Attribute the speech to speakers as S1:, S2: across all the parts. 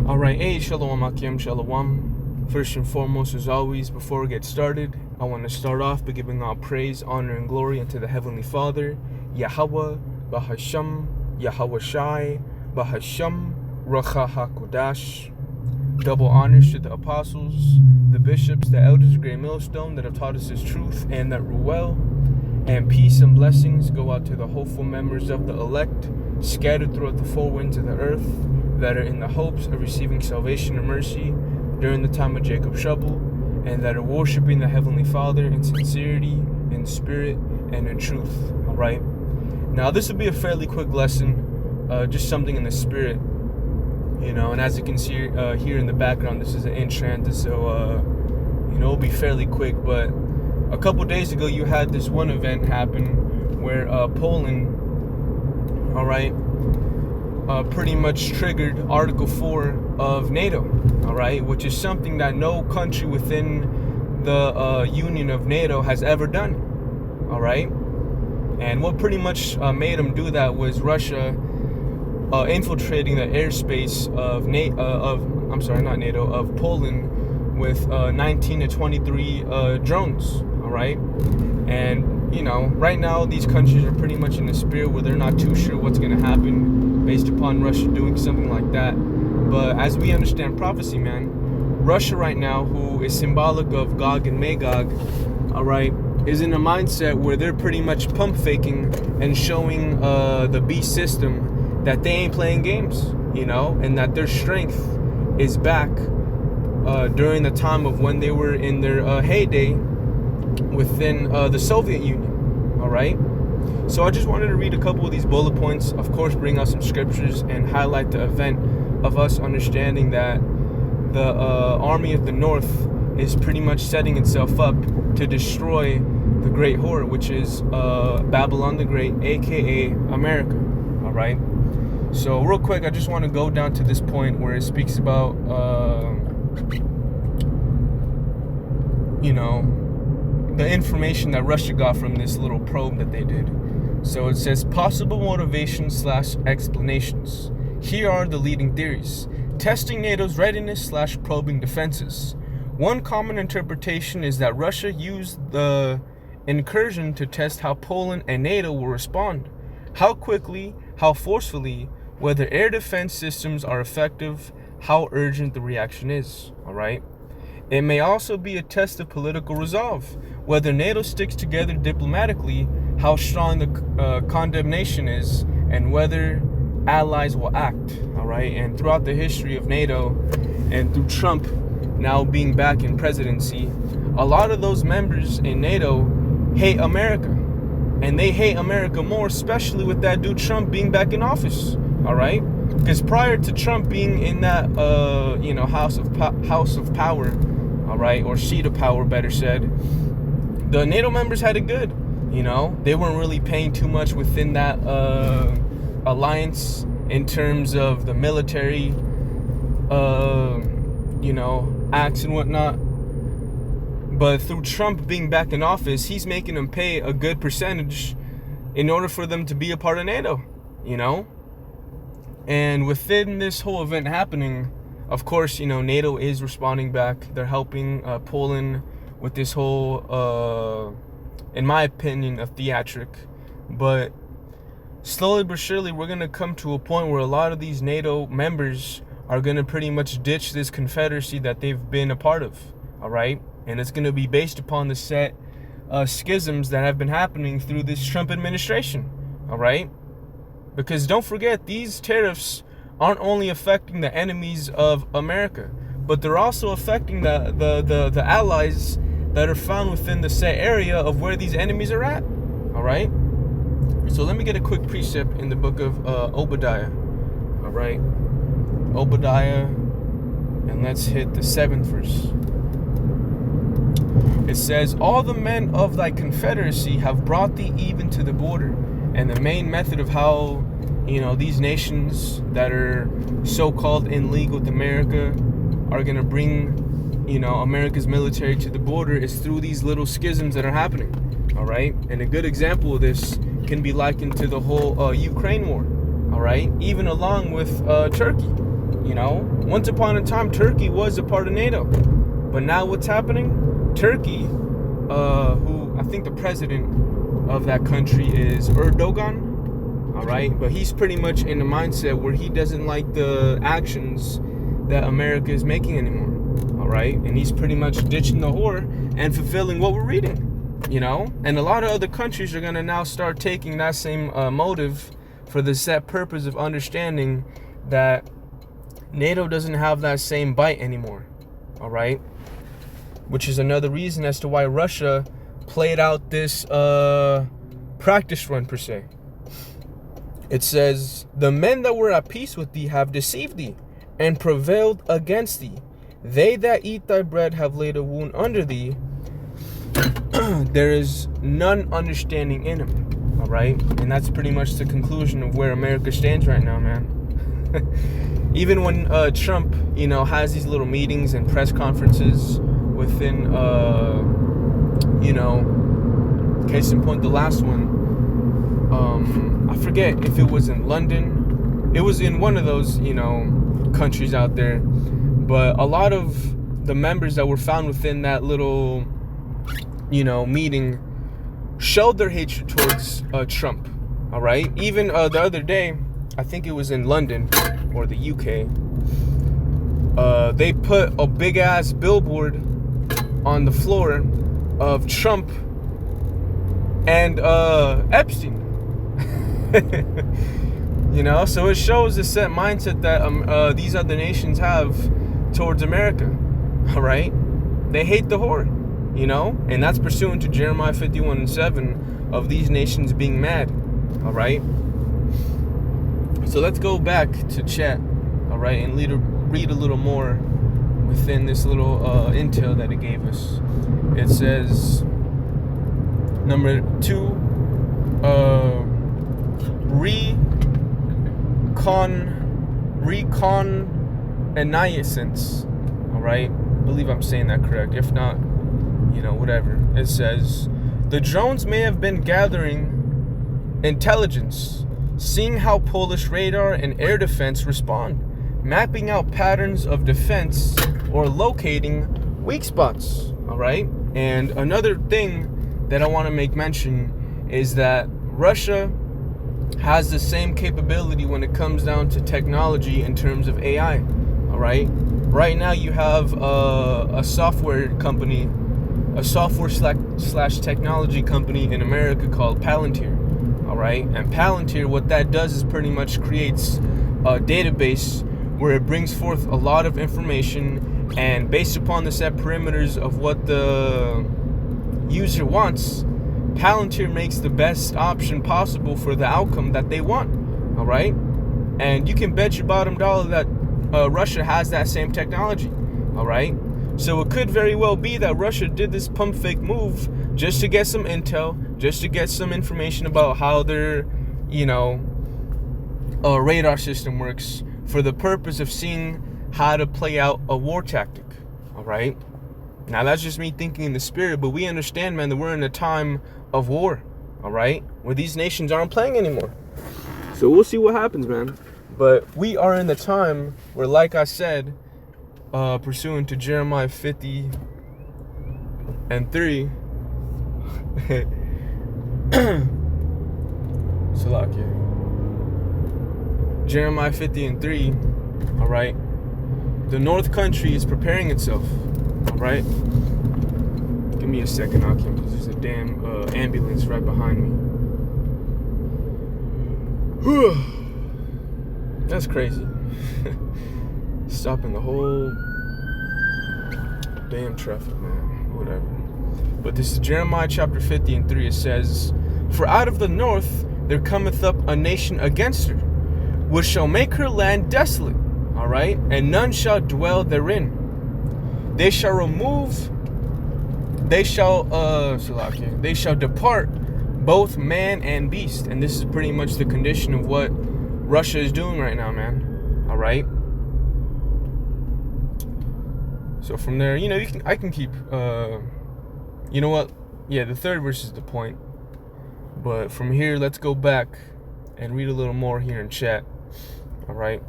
S1: Alright, hey, Shalom Akim, Shalom. First and foremost, as always, before we get started, I want to start off by giving all praise, honor, and glory unto the Heavenly Father, Yahweh, Bahasham, Yahweh Shai, Bahasham, Racha HaKodash. Double honors to the apostles, the bishops, the elders of Great Millstone that have taught us His truth and that rule well. And peace and blessings go out to the hopeful members of the elect, scattered throughout the four winds of the earth, that are in the hopes of receiving salvation and mercy during the time of Jacob's trouble, and that are worshiping the Heavenly Father in sincerity, in spirit, and in truth. Alright? Now, this will be a fairly quick lesson, just something in the spirit, and as you can see here in the background, this is an in-transit, so, it'll be fairly quick. But a couple days ago, you had this one event happen where Poland, alright, pretty much triggered Article 4 of NATO, alright, which is something that no country within the union of NATO has ever done, alright. And what pretty much made them do that was Russia infiltrating the airspace of Poland with 19 to 23 drones, alright. And right now these countries are pretty much in the spirit where they're not too sure what's going to happen based upon Russia doing something like that. But as we understand prophecy, man, Russia right now, who is symbolic of Gog and Magog, alright, is in a mindset where they're pretty much pump faking and showing the beast system that they ain't playing games, and that their strength is back during the time of when they were in their heyday within the Soviet Union, alright? So I just wanted to read a couple of these bullet points, of course bring out some scriptures and highlight the event of us understanding that the army of the North is pretty much setting itself up to destroy the great whore, which is Babylon the Great, aka America, alright? So real quick, I just want to go down to this point where it speaks about the information that Russia got from this little probe that they did. So it says possible motivations / explanations. Here are the leading theories. Testing NATO's readiness / probing defenses. One common interpretation is that Russia used the incursion to test how Poland and NATO will respond. How quickly, how forcefully, whether air defense systems are effective, how urgent the reaction is. Alright? It may also be a test of political resolve, whether NATO sticks together diplomatically, how strong the condemnation is, and whether allies will act. Alright? And throughout the history of NATO, and through Trump now being back in presidency, a lot of those members in NATO hate America. And they hate America more, especially with that dude Trump being back in office. Alright? Because prior to Trump being in that, house of power, alright, or seat of power, better said, the NATO members had it good. They weren't really paying too much within that alliance in terms of the military, acts and whatnot. But through Trump being back in office, he's making them pay a good percentage in order for them to be a part of NATO, And within this whole event happening, of course, NATO is responding back. They're helping Poland with this whole, in my opinion, a theatric. But slowly but surely, we're going to come to a point where a lot of these NATO members are going to pretty much ditch this confederacy that they've been a part of, all right? And it's going to be based upon the set schisms that have been happening through this Trump administration, all right? Because don't forget, these tariffs aren't only affecting the enemies of America, but they're also affecting the allies that are found within the set area of where these enemies are at, all right? So let me get a quick precept in the book of Obadiah, all right? Obadiah, and let's hit the 7th verse. It says, all the men of thy confederacy have brought thee even to the border. And the main method of how, these nations that are so-called in league with America are going to bring, America's military to the border is through these little schisms that are happening. All right. And a good example of this can be likened to the whole Ukraine war. All right. Even along with Turkey. You know, once upon a time, Turkey was a part of NATO. But now what's happening? Turkey, who I think the president of that country is Erdogan, all right? But he's pretty much in the mindset where he doesn't like the actions that America is making anymore, all right? And he's pretty much ditching the whore and fulfilling what we're reading, you know? And a lot of other countries are going to now start taking that same motive for the set purpose of understanding that NATO doesn't have that same bite anymore, all right? Which is another reason as to why Russia played out this practice run, per se. It says, the men that were at peace with thee have deceived thee, and prevailed against thee. They that eat thy bread have laid a wound under thee. There is none understanding in him, all right? And that's pretty much the conclusion of where America stands right now, man. Even when Trump, you know, has these little meetings and press conferences within, you know, case in point, the last one, I forget if it was in London. It was in one of those, you know, countries out there. But a lot of the members that were found within that little, you know, meeting showed their hatred towards Trump, all right? Even the other day, I think it was in London or the UK, they put a big ass billboard on the floor of Trump and Epstein. You know, so it shows the set mindset that these other nations have towards America, all right? They hate the whore, you know, and that's pursuant to Jeremiah 51:7 of these nations being mad, all right? So let's go back to chat, all right, and read a little more within this little intel that it gave us. It says, number 2, reconnaissance, all right? I believe I'm saying that correct. If not, you know, whatever. It says, the drones may have been gathering intelligence, seeing how Polish radar and air defense respond, mapping out patterns of defense, or locating weak spots, all right? And another thing that I want to make mention is that Russia has the same capability when it comes down to technology in terms of AI, all right? Right now you have a software company, a software slash technology company in America called Palantir, all right? And Palantir, what that does is pretty much creates a database where it brings forth a lot of information, and based upon the set perimeters of what the user wants, Palantir makes the best option possible for the outcome that they want, all right? And you can bet your bottom dollar that Russia has that same technology, all right? So it could very well be that Russia did this pump fake move just to get some intel, just to get some information about how their, you know, radar system works, for the purpose of seeing how to play out a war tactic, all right? Now, that's just me thinking in the spirit, but we understand, man, that we're in a time of war, all right? Where these nations aren't playing anymore. So we'll see what happens, man. But we are in the time where, like I said, pursuant to Jeremiah 50:3, Salakia. Jeremiah 50:3, all right? The North Country is preparing itself, all right? Give me a second, Akim, because there's a damn ambulance right behind me. That's crazy. Stopping the whole damn traffic, man. Whatever. But this is Jeremiah chapter 50:3. It says, for out of the north there cometh up a nation against her, which shall make her land desolate, all right? And none shall dwell therein. They shall depart, both man and beast. And this is pretty much the condition of what Russia is doing right now, man, all right? So from there, you know, I can keep, you know what? Yeah, the third verse is the point. But from here, let's go back and read a little more here in chat. All right.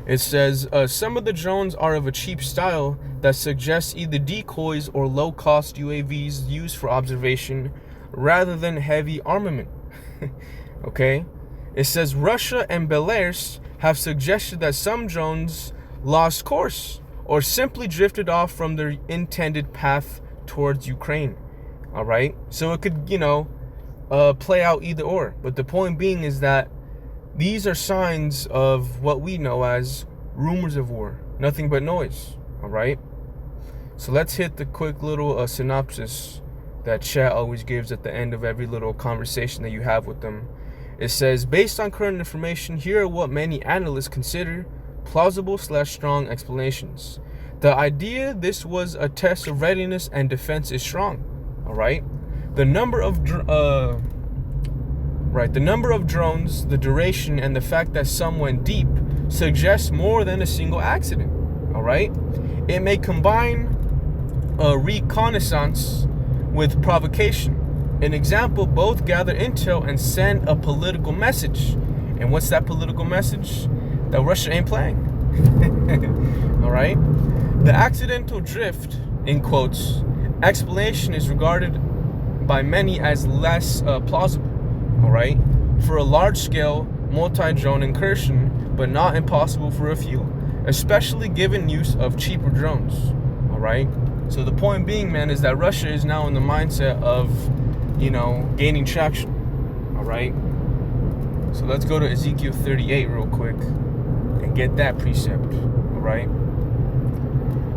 S1: It says, some of the drones are of a cheap style that suggests either decoys or low-cost UAVs used for observation rather than heavy armament. Okay? It says Russia and Belarus have suggested that some drones lost course or simply drifted off from their intended path towards Ukraine. All right? So it could, play out either or. But the point being is that these are signs of what we know as rumors of war. Nothing but noise. All right? So let's hit the quick little synopsis that chat always gives at the end of every little conversation that you have with them. It says, based on current information, here are what many analysts consider plausible/strong explanations. The idea this was a test of readiness and defense is strong. All right? The number of drones, the duration, and the fact that some went deep suggests more than a single accident. All right? It may combine reconnaissance with provocation. An example, both gather intel and send a political message. And what's that political message? That Russia ain't playing. All right? The accidental drift, in quotes, explanation is regarded by many as less plausible. All right? For a large-scale, multi-drone incursion, but not impossible for a few, especially given use of cheaper drones. All right? So the point being, man, is that Russia is now in the mindset of, gaining traction. All right? So let's go to Ezekiel 38 real quick and get that precept. All right?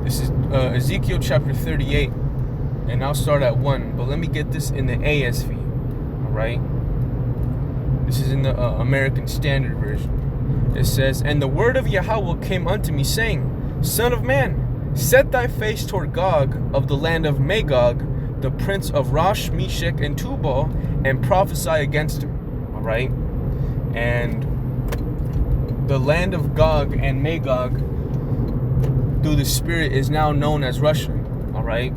S1: This is Ezekiel chapter 38, and I'll start at 1, but let me get this in the ASV. All right? This is in the American Standard Version. It says, and the word of Yahweh came unto me, saying, Son of man, set thy face toward Gog of the land of Magog, the prince of Rosh, Meshech, and Tubal, and prophesy against him. All right? And the land of Gog and Magog, through the Spirit, is now known as Russia. All right?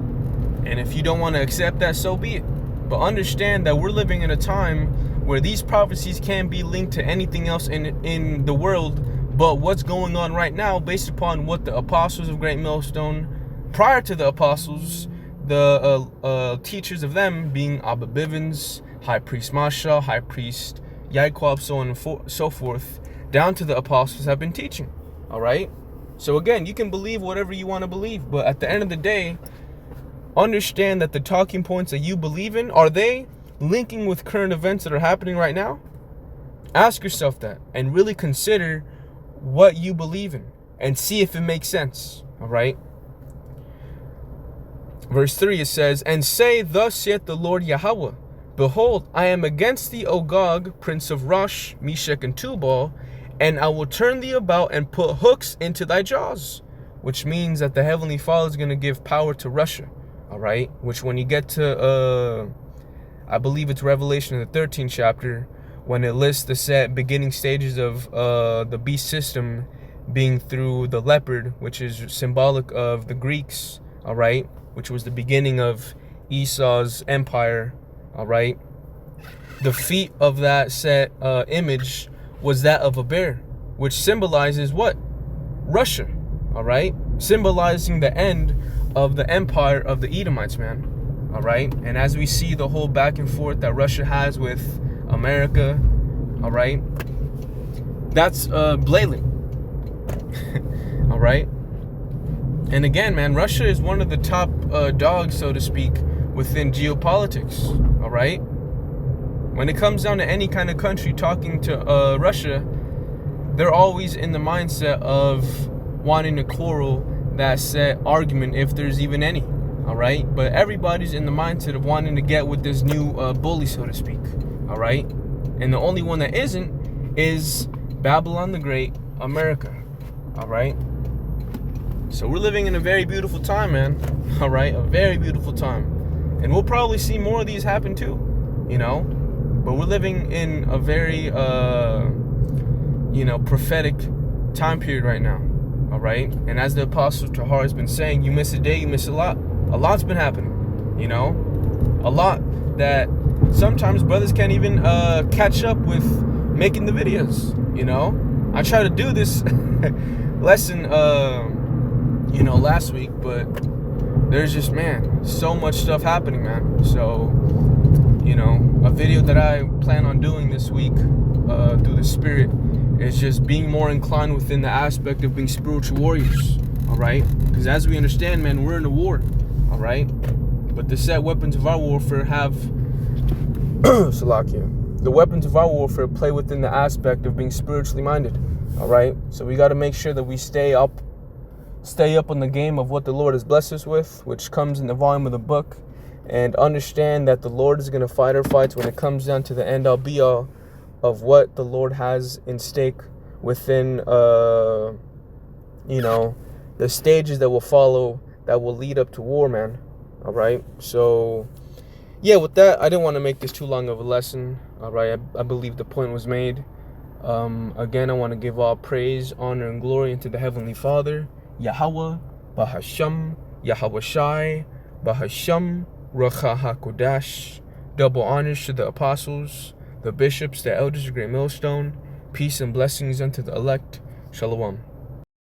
S1: And if you don't want to accept that, so be it. But understand that we're living in a time where these prophecies can be linked to anything else in the world but what's going on right now, based upon what the apostles of Great Millstone, prior to the apostles, the teachers of them being Abba Bivens, High Priest Masha, High Priest Yaquab, so on and so forth, down to the apostles, have been teaching. All right? So again, you can believe whatever you want to believe, but at the end of the day, understand that the talking points that you believe in, are they linking with current events that are happening right now? Ask yourself that and really consider what you believe in and see if it makes sense. All right? Verse 3, it says, and say, thus saith the Lord Yahweh, behold, I am against thee, O Gog, prince of Rosh, Meshech, and Tubal, and I will turn thee about and put hooks into thy jaws. Which means that the Heavenly Father is going to give power to Russia. All right? Which when you get to, I believe it's Revelation in the 13th chapter, when it lists the beginning stages of the beast system being through the leopard, which is symbolic of the Greeks, all right? Which was the beginning of Esau's empire, all right? The feet of that set image was that of a bear, which symbolizes what? Russia, all right? Symbolizing the end of the empire of the Edomites, man, all right? And as we see the whole back and forth that Russia has with America, all right? That's blatant, all right? And again, man, Russia is one of the top dogs, so to speak, within geopolitics, all right? When it comes down to any kind of country talking to Russia, they're always in the mindset of wanting to quarrel that set argument, if there's even any, all right? But everybody's in the mindset of wanting to get with this new bully, so to speak, all right? And the only one that isn't is Babylon the Great, America, all right? So we're living in a very beautiful time, man, all right? A very beautiful time. And we'll probably see more of these happen too, But we're living in a very, prophetic time period right now, all right? And as the Apostle Tahar has been saying, you miss a day, you miss a lot. A lot's been happening, A lot that sometimes brothers can't even catch up with making the videos, I tried to do this lesson, last week, but there's just, man, so much stuff happening, man. So, a video that I plan on doing this week through the Spirit is just being more inclined within the aspect of being spiritual warriors, all right? Because as we understand, man, we're in a war, all right? But the set weapons of our warfare have, Salakia, the weapons of our warfare play within the aspect of being spiritually minded, all right? So we got to make sure that we stay up on the game of what the Lord has blessed us with, which comes in the volume of the book, and understand that the Lord is going to fight our fights when it comes down to the end all be all of what the Lord has in stake within, the stages that will follow, that will lead up to war, man. All right. So, yeah, with that, I didn't want to make this too long of a lesson. All right. I believe the point was made. Again, I want to give all praise, honor, and glory unto the Heavenly Father, Yahweh, Bahasham, Yahweh Shai, Bahasham, Racha HaKodash. Double honors to the apostles, the bishops, the elders of Great Millstone. Peace and blessings unto the elect. Shalom.